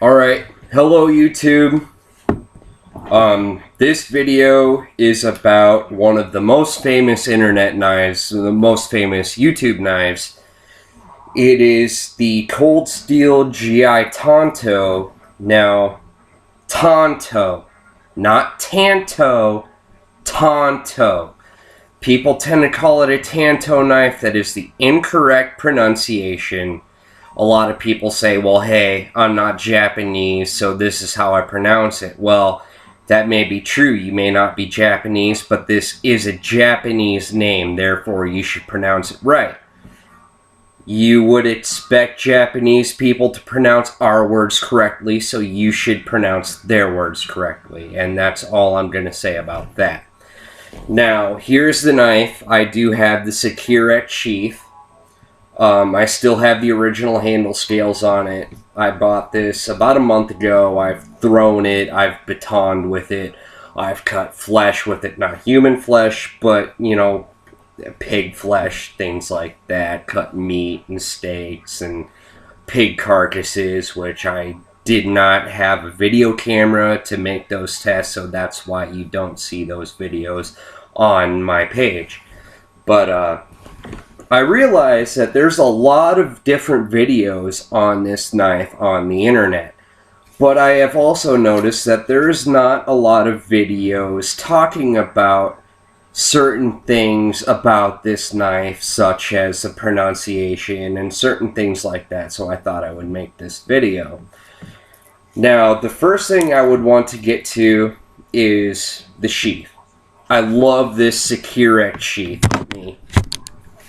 Alright, hello YouTube. This video is about one of the most famous internet knives, the most famous YouTube knives. It is the Cold Steel GI Tanto. Now, tanto, not tanto, tanto. People tend to call it a tanto knife. That is the incorrect pronunciation. A lot of people say, well, hey, I'm not Japanese, so this is how I pronounce it. Well, that may be true. You may not be Japanese, but this is a Japanese name, therefore you should pronounce it right. You would expect Japanese people to pronounce our words correctly, so you should pronounce their words correctly. And that's all I'm going to say about that. Now, here's the knife. I do have the Secure sheath. I still have the original handle scales on it. I bought this about a month ago. I've thrown it. I've batoned with it. I've cut flesh with it. Not human flesh, but, you know, pig flesh, things like that. Cut meat and steaks and pig carcasses, which I did not have a video camera to make those tests, so that's why you don't see those videos on my page. But, I realize that there's a lot of different videos on this knife on the internet, but I have also noticed that there's not a lot of videos talking about certain things about this knife, such as the pronunciation and certain things like that, so I thought I would make this video. Now, the first thing I would want to get to is the sheath. I love this Secure sheath. Let me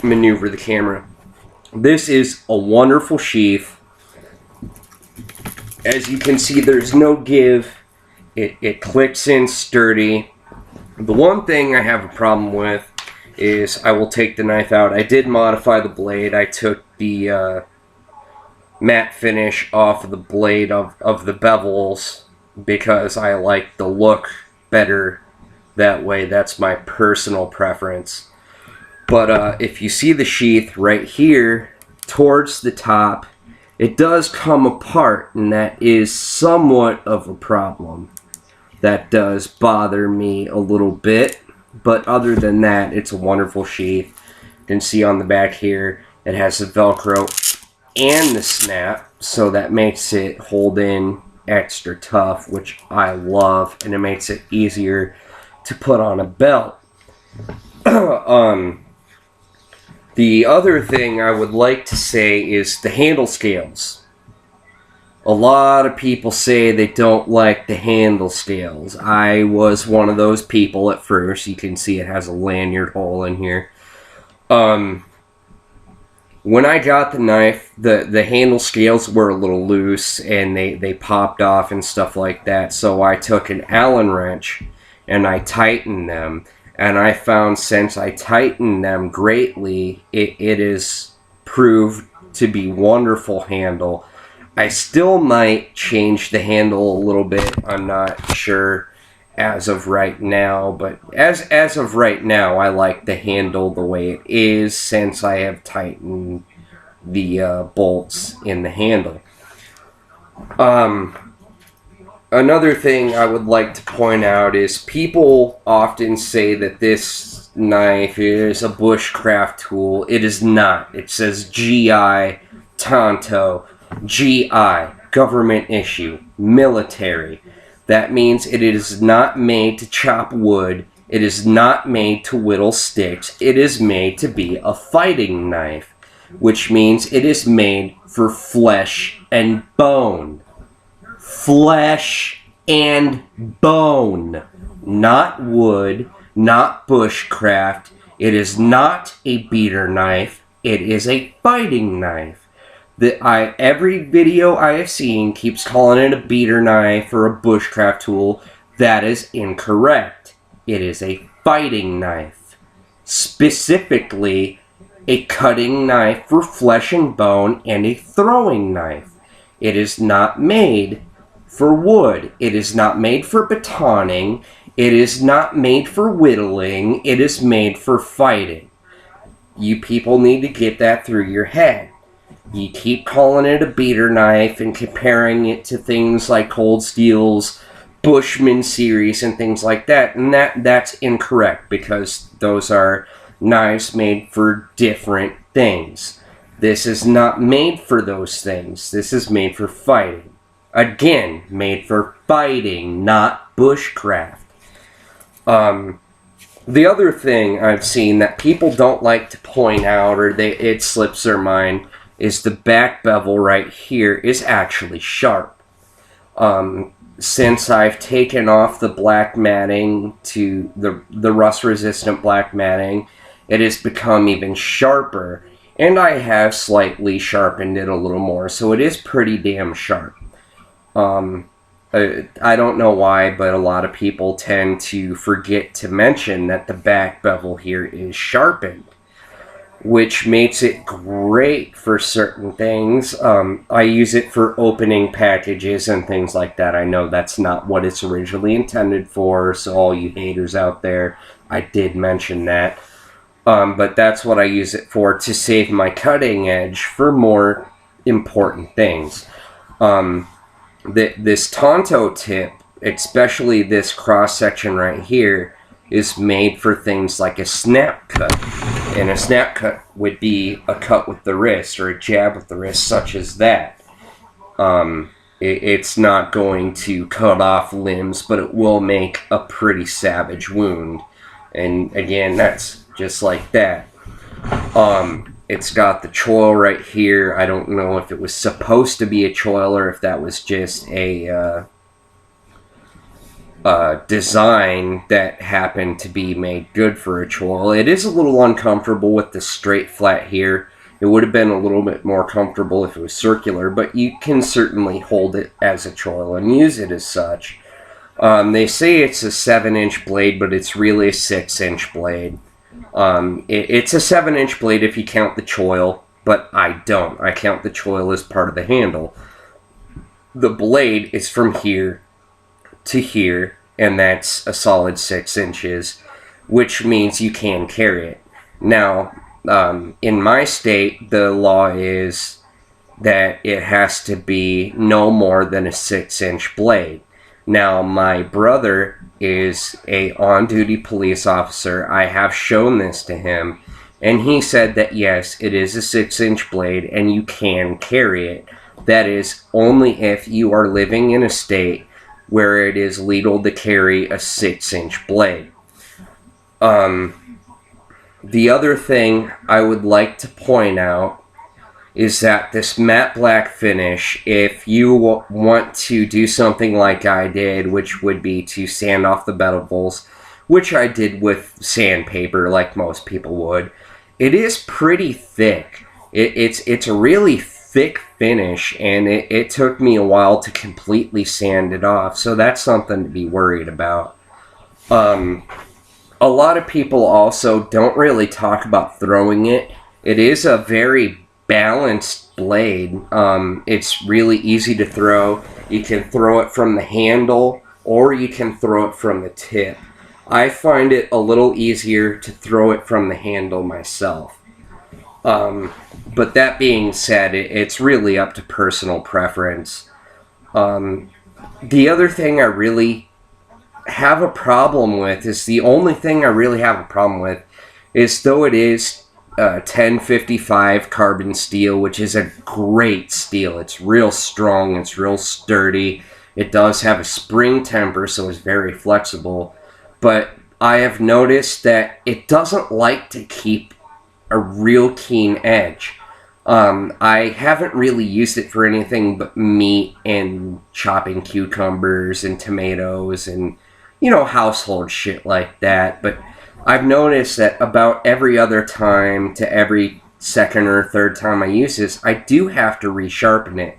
maneuver the camera. This is a wonderful sheath. As you can see, there's no give. It clicks in sturdy. The one thing I have a problem with is I will take the knife out. I did modify the blade. I took the matte finish off of the blade of the bevels because I like the look better that way. That's my personal preference. But if you see the sheath right here, towards the top, it does come apart, and that is somewhat of a problem. That does bother me a little bit, but other than that, it's a wonderful sheath. You can see on the back here, it has the Velcro and the snap, so that makes it hold in extra tough, which I love, and it makes it easier to put on a belt. The other thing I would like to say is the handle scales. A lot of people say they don't like the handle scales. I was one of those people at first. You can see it has a lanyard hole in here. When I got the knife, the handle scales were a little loose and they popped off and stuff like that. So I took an Allen wrench and I tightened them. And I found since I tightened them greatly, it is proved to be wonderful handle. I still might change the handle a little bit. I'm not sure as of right now. But as of right now, I like the handle the way it is since I have tightened the bolts in the handle. Another thing I would like to point out is people often say that this knife is a bushcraft tool. It is not. It says GI, Tanto, GI, government issue, military. That means it is not made to chop wood. It is not made to whittle sticks. It is made to be a fighting knife, which means it is made for flesh and bone. Flesh and bone, not wood, not bushcraft. It is not a beater knife. It is a fighting knife. Every video I have seen keeps calling it a beater knife or a bushcraft tool. That is incorrect. It is a fighting knife. Specifically, a cutting knife for flesh and bone and a throwing knife. It is not made for wood. It is not made for batoning. It is not made for whittling. It is made for fighting. You people need to get that through your head. you keep calling it a beater knife and comparing it to things like Cold Steel's Bushman series and things like that, and that's incorrect, because those are knives made for different things. This is not made for those things. This is made for fighting. Again, made for fighting, not bushcraft. The other thing I've seen that people don't like to point out, or it slips their mind, is the back bevel right here is actually sharp. Since I've taken off the black matting to the rust-resistant black matting, it has become even sharper, and I have slightly sharpened it a little more, so it is pretty damn sharp. I don't know why, but a lot of people tend to forget to mention that the back bevel here is sharpened, which makes it great for certain things. I use it for opening packages and things like that. I know that's not what it's originally intended for, so all you haters out there, I did mention that. But that's what I use it for, to save my cutting edge for more important things. This tanto tip, especially this cross section right here, is made for things like a snap cut. And a snap cut would be a cut with the wrist, or a jab with the wrist, such as that. It's not going to cut off limbs, but it will make a pretty savage wound. And again, that's just like that. It's got the choil right here. I don't know if it was supposed to be a choil or if that was just a design that happened to be made good for a choil. It is a little uncomfortable with the straight flat here. It would have been a little bit more comfortable if it was circular, but you can certainly hold it as a choil and use it as such. They say it's a 7-inch blade, but it's really a 6-inch blade. It's a 7-inch blade if you count the choil, but I don't. I count the choil as part of the handle. The blade is from here to here, and that's a solid 6 inches, which means you can carry it. Now, in my state, the law is that it has to be no more than a 6-inch blade. Now, my brother is a on-duty police officer. I have shown this to him, and he said that yes, it is a 6-inch blade, and you can carry it. That is only if you are living in a state where it is legal to carry a 6-inch blade. The other thing I would like to point out is that this matte black finish, if you want to do something like I did, which would be to sand off the bevels, which I did with sandpaper like most people would, it is pretty thick. It's a really thick finish, and it took me a while to completely sand it off, so that's something to be worried about. A lot of people also don't really talk about throwing it. It is a very balanced blade. It's really easy to throw. You can throw it from the handle, or you can throw it from the tip. I find it a little easier to throw it from the handle myself. But that being said, it's really up to personal preference. The other thing I really have a problem with is, the only thing I really have a problem with is, though it is 1055 carbon steel, which is a great steel. It's real strong, it's real sturdy. It does have a spring temper, so it's very flexible. But I have noticed that it doesn't like to keep a real keen edge. I haven't really used it for anything but meat and chopping cucumbers and tomatoes and, household shit like that. But I've noticed that about every other time to every second or third time I use this, I do have to resharpen it,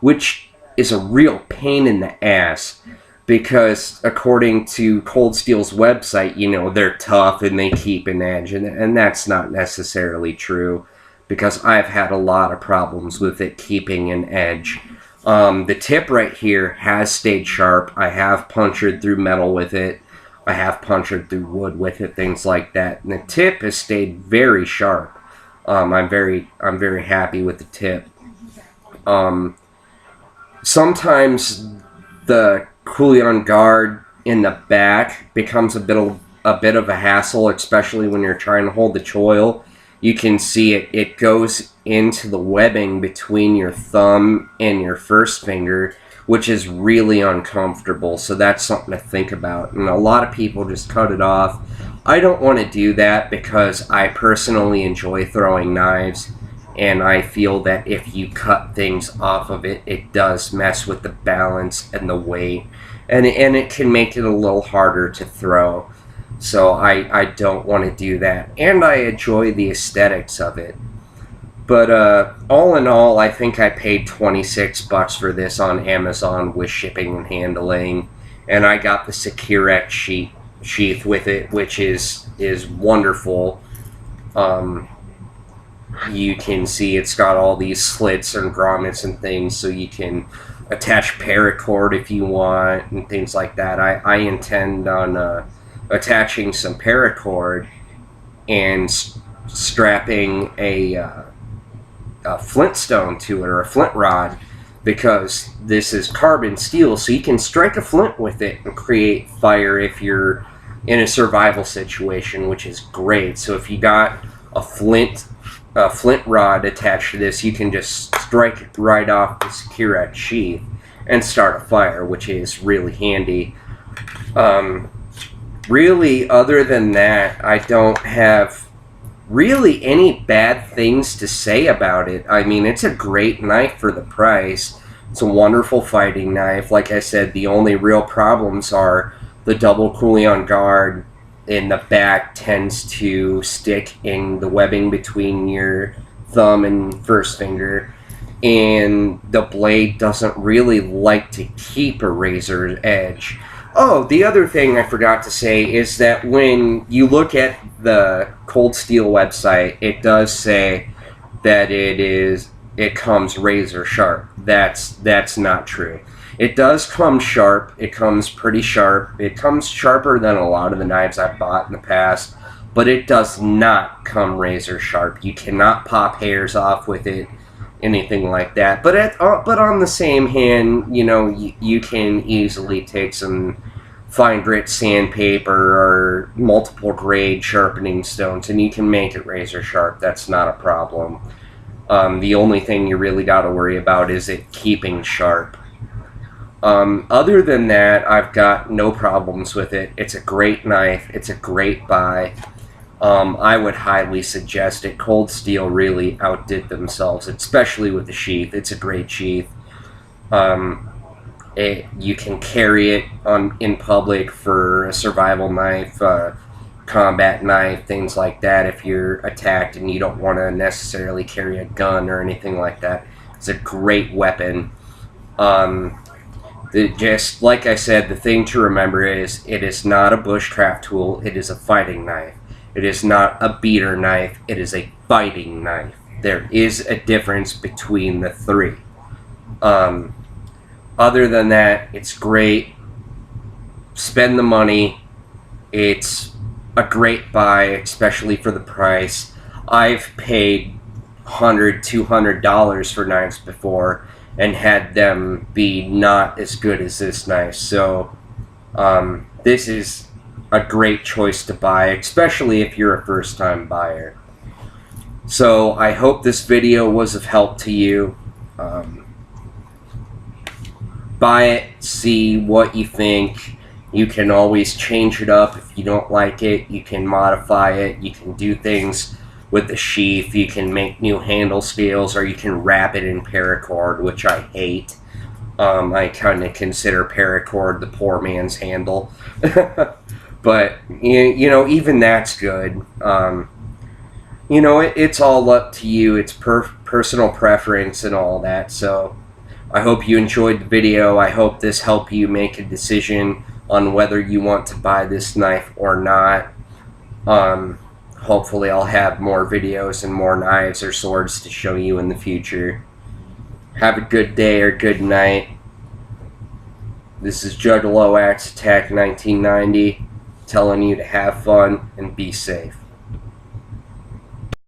which is a real pain in the ass, because according to Cold Steel's website, they're tough and they keep an edge, and that's not necessarily true, because I've had a lot of problems with it keeping an edge. The tip right here has stayed sharp. I have punctured through metal with it. I have punctured through wood with it, things like that. And the tip has stayed very sharp. I'm very happy with the tip. Sometimes the coulion guard in the back becomes a bit of a hassle, especially when you're trying to hold the choil. You can see it goes into the webbing between your thumb and your first finger, which is really uncomfortable. So that's something to think about. And a lot of people just cut it off. I don't want to do that because I personally enjoy throwing knives, and I feel that if you cut things off of it, it does mess with the balance and the weight, and it can make it a little harder to throw. So I don't want to do that, and I enjoy the aesthetics of it. But all in all, I think I paid $26 for this on Amazon with shipping and handling, and I got the Securex sheath with it, which is wonderful. You can see it's got all these slits and grommets and things, so you can attach paracord if you want and things like that. I intend on attaching some paracord and strapping a flintstone to it, or a flint rod, because this is carbon steel, so you can strike a flint with it and create fire if you're in a survival situation, which is great. So if you got a flint rod attached to this, you can just strike it right off the Securex sheath and start a fire, which is really handy. Really, other than that, I don't have really any bad things to say about it. I mean, it's a great knife for the price. It's a wonderful fighting knife. Like I said, the only real problems are the double coulion guard in the back tends to stick in the webbing between your thumb and first finger, and the blade doesn't really like to keep a razor edge. Oh, the other thing I forgot to say is that when you look at the Cold Steel website, it does say that it comes razor sharp. That's not true. It does come sharp. It comes pretty sharp. It comes sharper than a lot of the knives I've bought in the past, but it does not come razor sharp. You cannot pop hairs off with it, anything like that. But on the same hand, you know, you can easily take some fine grit sandpaper or multiple grade sharpening stones, and you can make it razor sharp. That's not a problem. The only thing you really got to worry about is it keeping sharp. Other than that, I've got no problems with it. It's a great knife. It's a great buy. I would highly suggest it. Cold Steel really outdid themselves, especially with the sheath. It's a great sheath. You can carry it in public for a survival knife, combat knife, things like that. If you're attacked and you don't want to necessarily carry a gun or anything like that, it's a great weapon. Just like I said, the thing to remember is it is not a bushcraft tool. It is a fighting knife. It is not a beater knife. It is a fighting knife. There is a difference between the three. Other than that, it's great. Spend the money. It's a great buy, especially for the price. I've paid $100, $200 for knives before and had them be not as good as this knife. So this is a great choice to buy, especially if you're a first-time buyer. So I hope this video was of help to you. Buy it, see what you think. You can always change it up if you don't like it. You can modify it. You can do things with the sheath. You can make new handle scales, or you can wrap it in paracord, which I hate. I kind of consider paracord the poor man's handle. But, you know, even that's good. You know, it's all up to you. It's personal preference and all that. So I hope you enjoyed the video. I hope this helped you make a decision on whether you want to buy this knife or not. Hopefully I'll have more videos and more knives or swords to show you in the future. Have a good day or good night. This is Juggalo Axe Attack 1990, telling you to have fun and be safe.